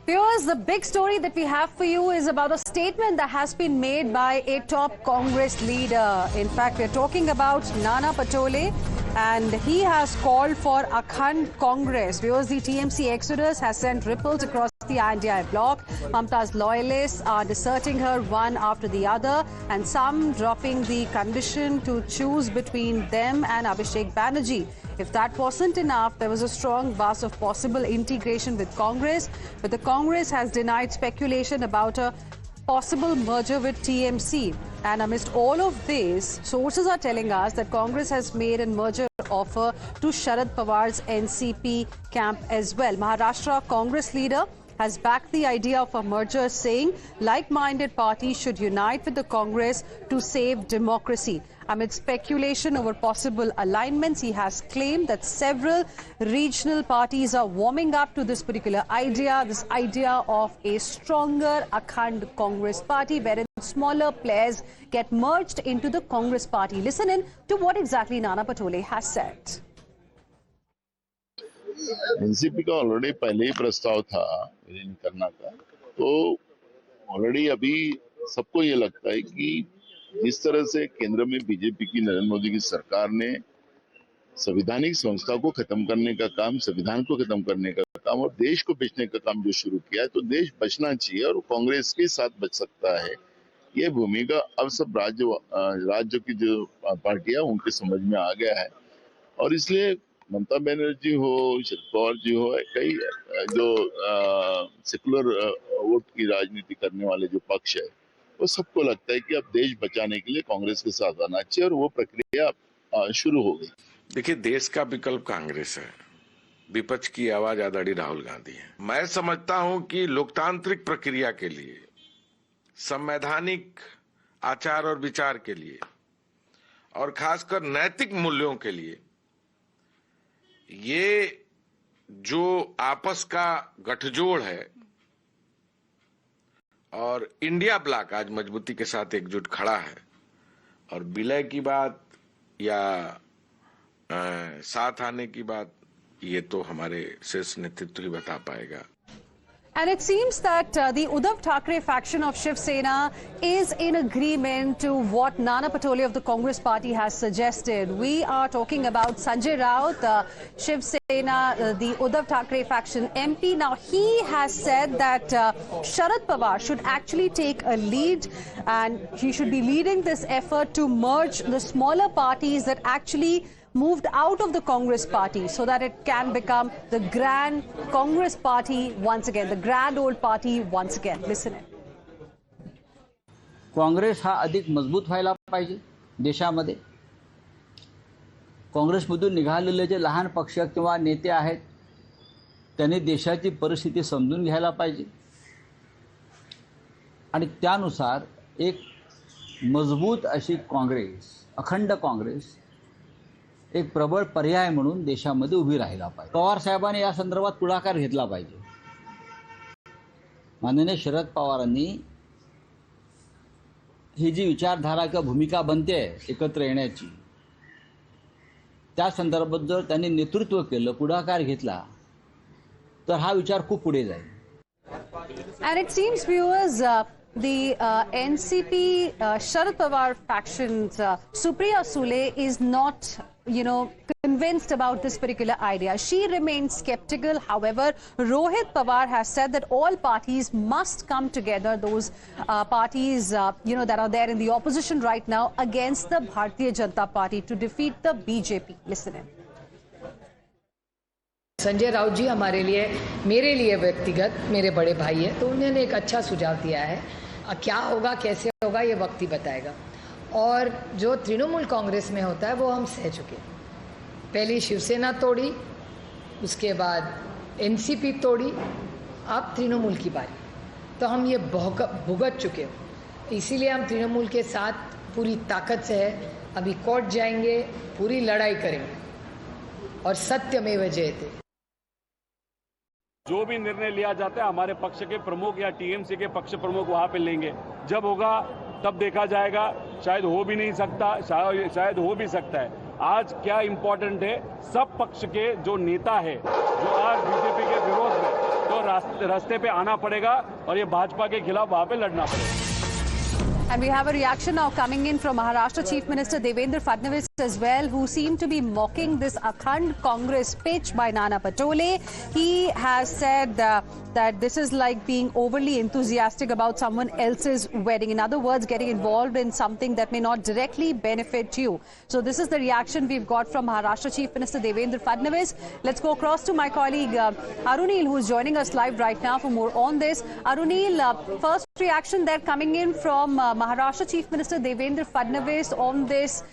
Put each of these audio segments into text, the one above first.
Viewers, the big story that we have for you is about a statement that has been made by a top Congress leader. In fact, we're talking about Nana Patole, and he has called for Akhand Congress. Viewers, the TMC exodus has sent ripples across the INDI bloc. Mamta's loyalists are deserting her one after the other, and some dropping the condition to choose between them and Abhishek Banerjee. If that wasn't enough, there was a strong buzz of possible integration with Congress, but the Congress has denied speculation about a possible merger with TMC. And amidst all of this, sources are telling us that Congress has made a merger offer to Sharad Pawar's NCP camp as well. Maharashtra Congress leader has backed the idea of a merger, saying like-minded parties should unite with the Congress to save democracy. Amid speculation over possible alignments, he has claimed that several regional parties are warming up to this particular idea, of a stronger Akhand Congress party, wherein smaller players get merged into the Congress party. Listen in to what exactly Nana Patole has said. NCP का already पहले ही प्रस्ताव था विलीन करना का, तो already अभी सबको ये लगता है कि जिस तरह से केंद्र में बीजेपी की नरेंद्र मोदी की सरकार ने संवैधानिक संस्था को खत्म करने का काम, संविधान को खत्म करने का काम और देश को बेचने का काम जो शुरू किया है, तो देश बचना चाहिए और कांग्रेस के साथ बच सकता है। ये भूमिका अब सब राज्य की जो पार्टियां उनके समझ में आ गया है, और इसलिए ममता बनर्जी हो, शरद पवार जी हो, कई जो सेकुलर वोट की राजनीति करने वाले जो पक्ष है, वो सबको लगता है कि अब देश बचाने के लिए कांग्रेस के साथ आना चाहिए, और वो प्रक्रिया शुरू हो गई। देखिए, देश का विकल्प कांग्रेस है, विपक्ष की आवाज आदरणीय राहुल गांधी है। मैं समझता हूं कि लोकतांत्रिक प्रक्रिया के लिए, संवैधानिक आचार और विचार के लिए, और खासकर नैतिक मूल्यों के लिए ये जो आपस का गठजोड़ है और इंडिया ब्लॉक आज मजबूती के साथ एकजुट खड़ा है, और विलय की बात या साथ आने की बात ये तो हमारे शीर्ष नेतृत्व ही बता पाएगा। And it seems that the Uddhav Thackeray faction of Shiv Sena is in agreement to what Nana Patole of the Congress party has suggested. We are talking about Sanjay Raut, Shiv Sena, the Uddhav Thackeray faction MP. Now, he has said that Sharad Pawar should actually take a lead, and he should be leading this effort to merge the smaller parties that actually moved out of the Congress party, so that it can become the grand Congress party once again, the grand old party once again. Listen in. Congress हा अधिक मजबूत व्हायला पाहिजे देशामध्ये. काँग्रेसमधून निघालेले जे लहान पक्ष किंवा नेते आहेत त्यांनी देशाची परिस्थिती समजून घ्यायला पाहिजे, आणि त्यानुसार एक मजबूत अशी काँग्रेस, अखंड काँग्रेस एक प्रबळ पर्याय म्हणून देशामध्ये उभी राहिला पाहिजे. पवार साहेबांनी या संदर्भात पुढाकार घेतला पाहिजे. माननीय शरद पवारांनी ही जी विचारधारा किंवा भूमिका बनते एकत्र येण्याची, त्या संदर्भात जर त्यांनी नेतृत्व केलं, पुढाकार घेतला, तर हा विचार खूप पुढे जाईल. And it seems, viewers, the NCP Sharad Pawar faction's Supriya Sule is not, convinced about this particular idea. She remains skeptical. However, Rohit Pawar has said that all parties must come together, those parties, that are there in the opposition right now, against the Bharatiya Janata Party to defeat the BJP. Listen in. Sanjay Raut जी हमारे लिए, मेरे लिए व्यक्तिगत मेरे बड़े भाई है, तो उन्होंने एक अच्छा सुझाव दिया है. क्या होगा, कैसे होगा, ये वक्त ही बताएगा. और जो तृणमूल कांग्रेस में होता है वो हम सह चुके. पहली शिवसेना तोड़ी, उसके बाद एनसीपी तोड़ी, अब तृणमूल की बारी. तो हम ये भुगत चुके. इसीलिए हम तृणमूल के साथ पूरी ताकत से है. अभी कोर्ट जाएंगे, पूरी लड़ाई करेंगे, और सत्यमेव जयते. जो भी निर्णय लिया जाता है हमारे पक्ष के प्रमुख या टीएमसी के पक्ष प्रमुख वहां पे लेंगे. जब होगा तब देखा जाएगा. शायद हो भी नहीं सकता, शायद हो भी सकता है. आज क्या इम्पोर्टेंट है, सब पक्ष के जो नेता है जो आज बीजेपी के विरोध में तो रास्ते पे आना पड़ेगा और ये भाजपा के खिलाफ वहां पे लड़ना पड़ेगा। And we have a reaction now coming in from Maharashtra Chief Minister Devendra Fadnavis as well, who seemed to be mocking this Akhand Congress pitch by Nana Patole. He has said that this is like being overly enthusiastic about someone else's wedding. In other words, getting involved in something that may not directly benefit you. So this is the reaction we've got from Maharashtra Chief Minister Devendra Fadnavis. Let's go across to my colleague Arunil, who is joining us live right now for more on this. Arunil, first reaction there coming in from Maharashtra Chief Minister Devendra Fadnavis on this,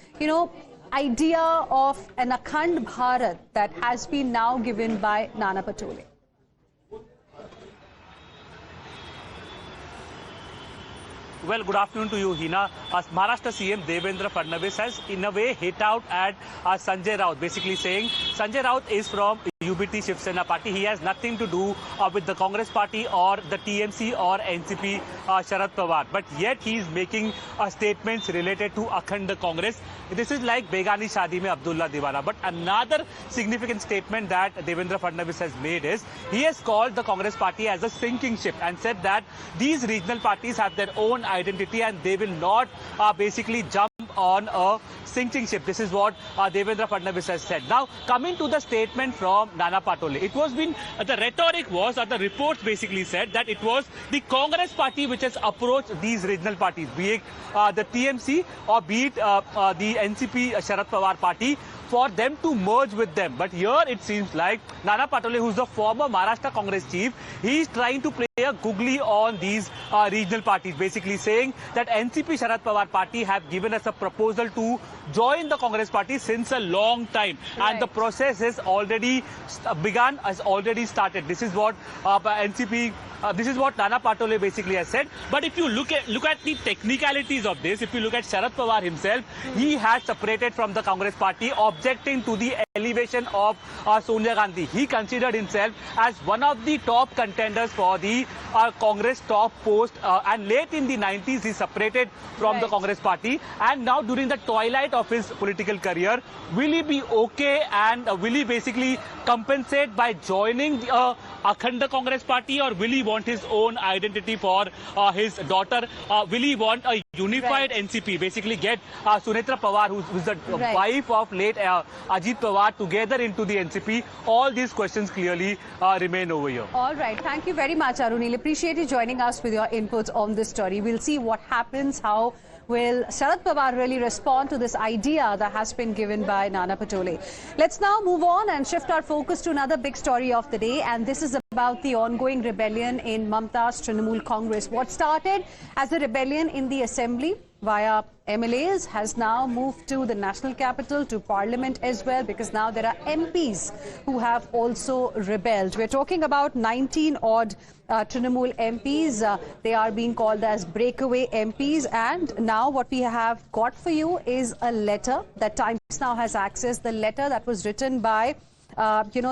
idea of an Akhand Bharat that has been now given by Nana Patole. Well, good afternoon to you, Hina. Maharashtra CM Devendra Fadnavis has, in a way, hit out at Sanjay Raut, basically saying Sanjay Raut is from UBT Shiv Sena party. He has nothing to do with the Congress party or the TMC or NCP Sharad Pawar. But yet he is making statements related to Akhand Congress. This is like Begani Shadi mein Abdullah Diwana. But another significant statement that Devendra Fadnavis has made is he has called the Congress party as a sinking ship and said that these regional parties have their own identity and they will not basically jump on a sinking ship. This is what Devendra Fadnavis has said. Now, coming to the statement from Nana Patole, it was been, the rhetoric was, or the reports basically said that it was the Congress party which has approached these regional parties, be it the TMC or be it the NCP Sharad Pawar party, for them to merge with them. But here it seems like Nana Patole, who's the former Maharashtra Congress chief, he is trying to play a googly on these regional parties, basically saying that NCP Sharad Pawar party have given us a proposal to join the Congress party since a long time. Right. And the process has already begun, has already started. This is what NCP, this is what Nana Patole basically has said. But if you look at the technicalities of this, if you look at Sharad Pawar himself, he has separated from the Congress party, objecting to the elevation of Sonia Gandhi. He considered himself as one of the top contenders for the Congress top post, and late in the 90s he separated from the Congress party, and now during the twilight of his political career, will he be okay and will he basically compensate by joining the Akhand Congress party, or will he want his own identity for his daughter? Will he want a unified NCP, basically get Sunetra Pawar, who's the wife of late Ajit Pawar, together into the NCP? All these questions clearly remain over here. All right. Thank you very much, Arunil. Appreciate you joining us with your inputs on this story. We'll see what happens, how will Sharad Pawar really respond to this idea that has been given by Nana Patole. Let's now move on and shift our focus to another big story of the day, and this is about the ongoing rebellion in Mamta's Trinamool Congress. What started as a rebellion in the assembly via MLAs has now moved to the national capital, to parliament as well, because now there are MPs who have also rebelled. We're talking about 19 odd Trinamool MPs. They are being called as breakaway MPs, and now what we have got for you is a letter that Times Now has accessed. The letter that was written by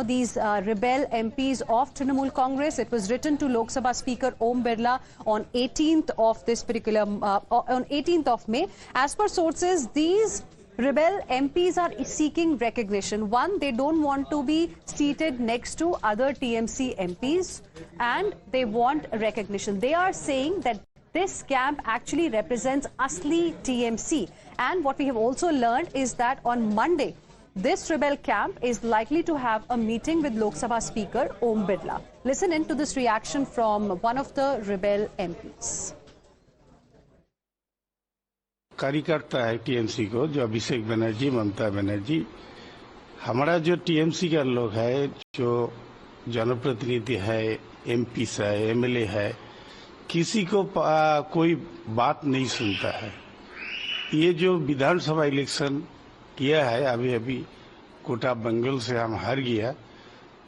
these rebel MPs of Trinamool Congress. It was written to Lok Sabha Speaker Om Birla on 18th of this particular on 18th of May. As per sources, these rebel MPs are seeking recognition. One, they don't want to be seated next to other TMC MPs, and they want recognition. They are saying that this camp actually represents Asli TMC. And what we have also learned is that on Monday, this rebel camp is likely to have a meeting with Lok Sabha Speaker Om Birla. Listen in to this reaction from one of the rebel MPs. कार्यकर्ता है TMC को, जो अभिषेक बनर्जी, ममता बनर्जी, हमारा जो TMC का लोग है, जो जनप्रतिनिधि है, एमपी है, एमएलए है, किसी को कोई बात नहीं सुनता है। ये जो विधानसभा इलेक्शन किया है, अभी कोटा बंगाल से हम हार गया,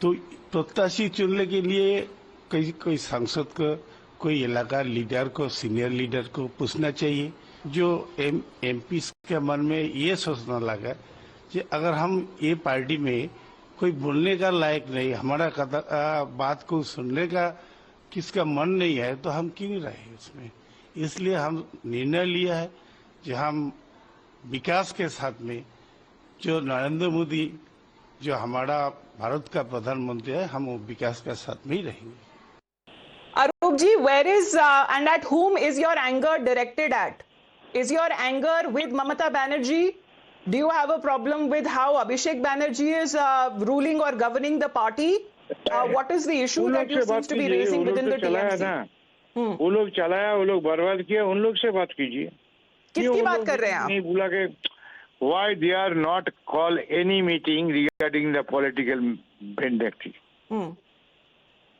तो प्रत्याशी चुनने के लिए कोई सांसद को, कोई इलाका लीडर को, सीनियर लीडर को पूछना चाहिए। जो एमपी के मन में ये सोचना लगा कि अगर हम ये पार्टी में कोई बोलने का लायक नहीं, हमारा बात को सुनने का किसका मन नहीं है, तो हम क्यों रहे उसमें। इसलिए हम निर्णय लिया है कि हम विकास के साथ में, जो नरेंद्र मोदी जो हमारा भारत का प्रधानमंत्री है, हम वो विकास के साथ में ही रहेंगे। Alokji, where is and at whom is your anger directed at? Is your anger with Mamata Banerjee? Do you have a problem with how Abhishek Banerjee is ruling or governing the party? What is the issue that you seem to be raising within the TMC? वो लोग चलाया, वो लोग बर्बाद किया, उन लोग से बात कीजिए. किसकी बात कर रहे हैं आप? नहीं बोला कि why they are not call any meeting regarding the political vindictive.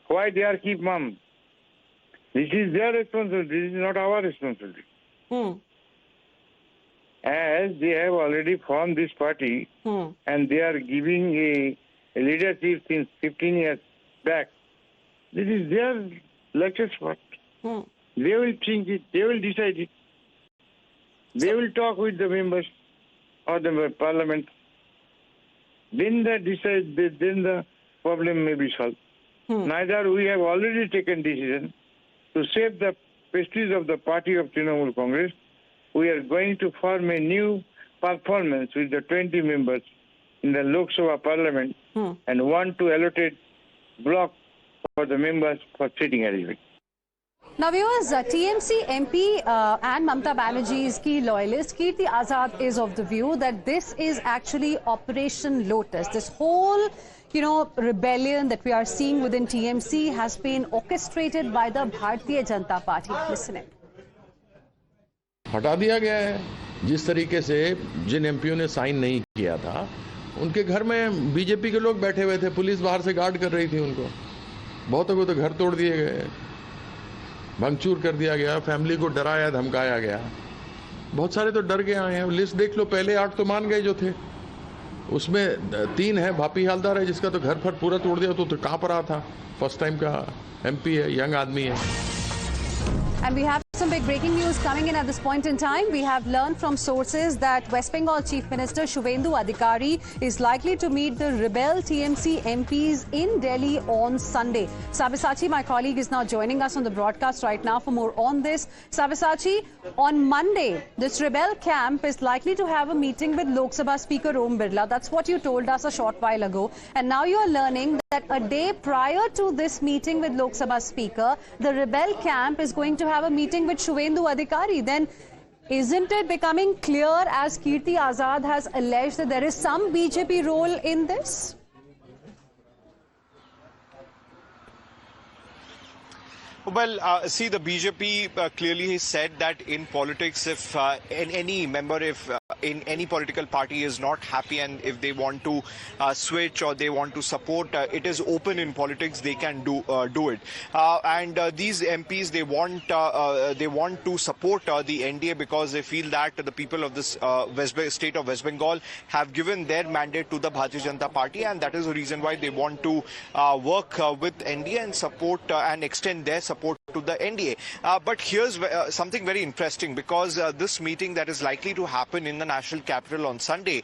Why they are keep mum? This is their responsibility. This is not our responsibility. As they have already formed this party and they are giving a leadership since 15 years back, this is their lecture spot. They will think it, they will decide it. They will talk with the members of the parliament. Then they decide, then the problem may be solved. Neither we have already taken decision to save the prestige of the party of Trinamool Congress. We are going to form a new performance with the 20 members in the Lok Sabha parliament and want to allocate block for the members for sitting arrangement. Now viewers, TMC MP and Mamata Banerjee's key loyalist Kirti Azad is of the view that this is actually Operation Lotus. This whole, rebellion that we are seeing within TMC has been orchestrated by the Bharatiya Janata Party. Listen in. हटा दिया गया है. जिस तरीके से जिन MPO ने sign नहीं किया था, उनके घर में बीजेपी के लोग बैठे हुए थे, पुलिस बाहर से गार्ड कर रही थी उनको. बहुतों को तो घर तोड़ दिए गए, भंगचूर कर दिया गया, फैमिली को डराया धमकाया गया. बहुत सारे तो डर गए आए हैं. लिस्ट देख लो, पहले 8 तो मान गए जो थे, उसमें 3 है. भापी हालदार है जिसका तो घर पर पूरा तोड़ दिया, तो कांप रहा था. फर्स्ट टाइम का एमपी है, यंग आदमी है. And we have some big breaking news coming in at this point in time. We have learned from sources that West Bengal Chief Minister Shubhendu Adhikari is likely to meet the rebel TMC MPs in Delhi on Sunday. Sabyasachi, my colleague, is now joining us on the broadcast right now for more on this. Sabyasachi, on Monday, this rebel camp is likely to have a meeting with Lok Sabha Speaker Om Birla. That's what you told us a short while ago. And now you are learning that a day prior to this meeting with Lok Sabha Speaker, the rebel camp is going to have a meeting with Shubhendu Adhikari. Then isn't it becoming clear, as Kirti Azad has alleged, that there is some BJP role in this? Well, see, the BJP clearly said that in politics, if any member, in any political party is not happy and if they want to switch or they want to support, it is open in politics, they can do it. And these MPs, they want to support the NDA because they feel that the people of this state of West Bengal have given their mandate to the Bharatiya Janata Party, and that is the reason why they want to work with NDA and support and extend their support to the NDA. But here's something very interesting, because this meeting that is likely to happen in the national capital on Sunday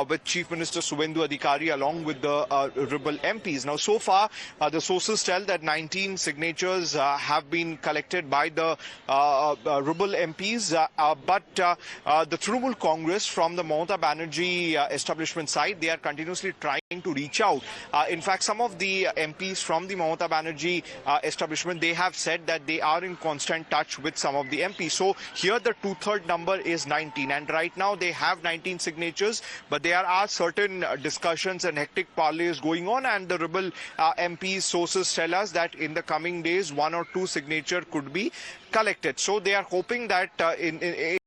with Chief Minister Shubhendu Adhikari along with the rebel MPs. Now, so far, the sources tell that 19 signatures have been collected by the rebel MPs, but the Trinamool Congress from the Mamata Banerjee establishment side, they are continuously trying to reach out. In fact, some of the MPs from the Mamata Banerjee establishment, they have said that they are in constant touch with some of the MPs. So here the 2/3 number is 19, and right now they have 19 signatures, but there are certain discussions and hectic parleys going on, and the rebel MPs sources tell us that in the coming days 1 or 2 signature could be collected. So they are hoping that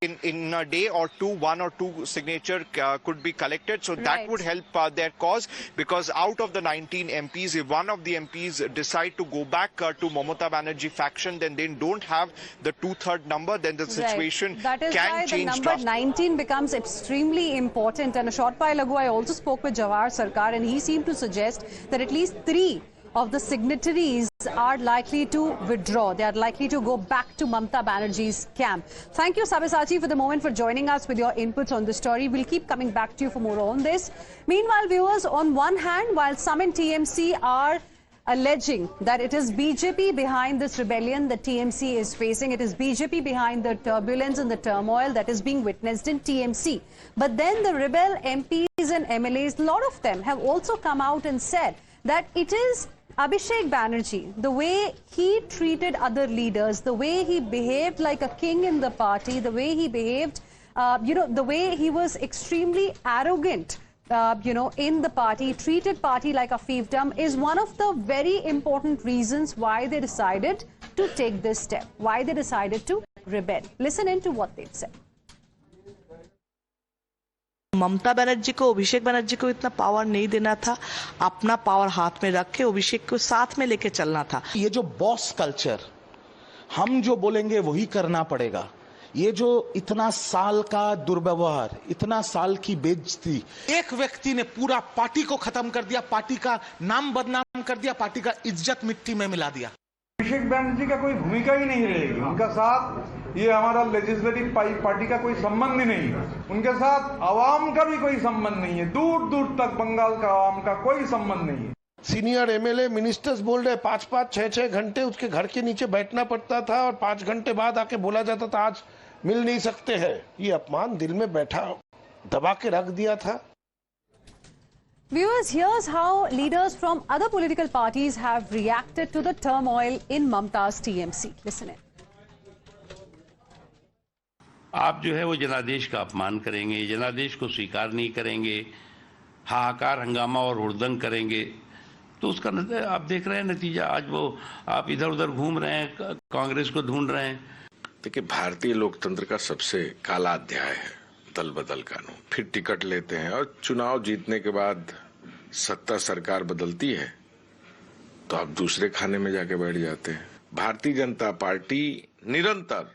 in a day or two, 1 or 2 signature could be collected. So that would help their cause, because out of the 19 MPs, if one of the MPs decide to go back to Mamata Banerjee faction, then they don't have the 2/3 number, then the situation That is can why change. The number 19 becomes extremely important. And a short while ago, I also spoke with Jawahar Sarkar, and he seemed to suggest that at least 3 of the signatories are likely to withdraw. They are likely to go back to Mamata Banerjee's camp. Thank you, Sabyasachi, for the moment, for joining us with your inputs on the story. We'll keep coming back to you for more on this. Meanwhile, viewers, on one hand, while some in TMC are alleging that it is BJP behind this rebellion that TMC is facing, it is BJP behind the turbulence and the turmoil that is being witnessed in TMC. But then the rebel MPs and MLAs, a lot of them have also come out and said that it is Abhishek Banerjee, the way he treated other leaders, the way he behaved like a king in the party, the way he behaved, the way he was extremely arrogant, in the party, treated party like a fiefdom, is one of the very important reasons why they decided to take this step, why they decided to rebel. Listen in to what they've said. Mamata Banerjee को, अभिषेक बनर्जी को इतना power नहीं देना था, अपना power हाथ में रख के अभिषेक को साथ में लेके चलना था। ये जो बॉस कल्चर, हम जो बोलेंगे वही करना पड़ेगा, ये जो इतना साल का दुर्व्यवहार, इतना साल की बेइज्जती, एक व्यक्ति ने पूरा पार्टी को खत्म कर दिया, पार्टी का नाम बदनाम कर दिया, पार्टी का इज्जत मिट्टी में मिला दिया। अभिषेक बैनर्जी का कोई भूमिका ही नहीं रहेगी उनका साथ, ये हमारा लेजिस्लेटिव पार्टी का कोई संबंध ही नहीं है, उनके साथ आवाम का भी कोई संबंध नहीं है, दूर दूर तक बंगाल का आवाम का कोई संबंध नहीं है। सीनियर एमएलए मिनिस्टर्स बोल रहे 5-5, 6-6 घंटे उसके घर के नीचे बैठना पड़ता था और 5 घंटे बाद आके बोला जाता था आज मिल नहीं सकते हैं। ये अपमान दिल में बैठा, दबा के रख दिया था। Viewers, here's how leaders from other political parties have reacted to the turmoil in Mamta's TMC. Listen in. आप जो है वो जनादेश का अपमान करेंगे, जनादेश को स्वीकार नहीं करेंगे, हाहाकार हंगामा और हुड़दंग करेंगे, तो उसका आप देख रहे हैं नतीजा। आज वो आप इधर उधर घूम रहे हैं, कांग्रेस को ढूंढ रहे हैं। देखिए, भारतीय लोकतंत्र का सबसे काला अध्याय है दल बदल कानून। फिर टिकट लेते हैं और चुनाव जीतने के बाद सत्ता सरकार बदलती है तो आप दूसरे खाने में जाके बैठ जाते हैं। भारतीय जनता पार्टी निरंतर,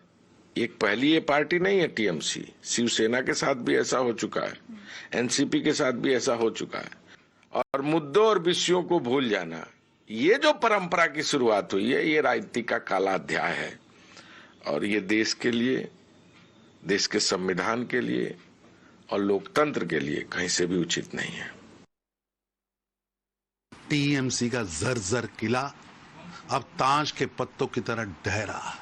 एक पहली ये पार्टी नहीं है टीएमसी, शिवसेना के साथ भी ऐसा हो चुका है, एनसीपी के साथ भी ऐसा हो चुका है, और मुद्दों और विषयों को भूल जाना, ये जो परंपरा की शुरुआत हुई है, ये राजनीति का काला अध्याय है और ये देश के लिए, देश के संविधान के लिए और लोकतंत्र के लिए कहीं से भी उचित नहीं है। टीएमसी का जर्जर किला अब ताश के पत्तों की तरह ढह रहा।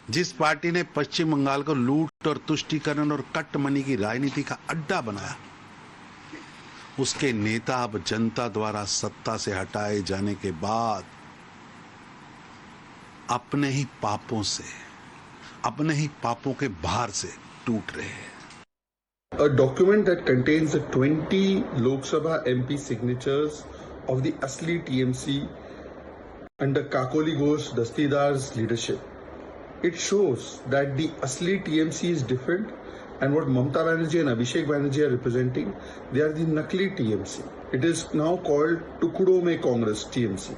जिस पार्टी ने पश्चिम बंगाल को लूट और तुष्टीकरण और कट्टमनी की राजनीति का अड्डा बनाया, उसके नेता अब जनता द्वारा सत्ता से हटाए जाने के बाद अपने ही पापों से, अपने ही पापों के भार से टूट रहे हैं। A document that contains the 20 Lok Sabha MP signatures of the Asli TMC under Kakoli Ghosh Dastidar's leadership. It shows that the Asli TMC is different, and what Mamta Banerjee and Abhishek Banerjee are representing, they are the Nakli TMC. It is now called Tukdo Mein Congress TMC.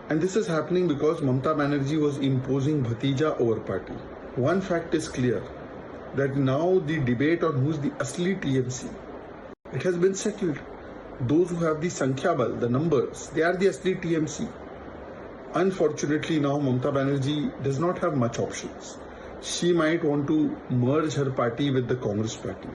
And this is happening because Mamta Banerjee was imposing Bhatija over party. One fact is clear, that now the debate on who's the Asli TMC, it has been settled. Those who have the Sankhya Bal, the numbers, they are the Asli TMC. Unfortunately now Mamta Banerjee does not have much options. She might want to merge her party with the Congress party.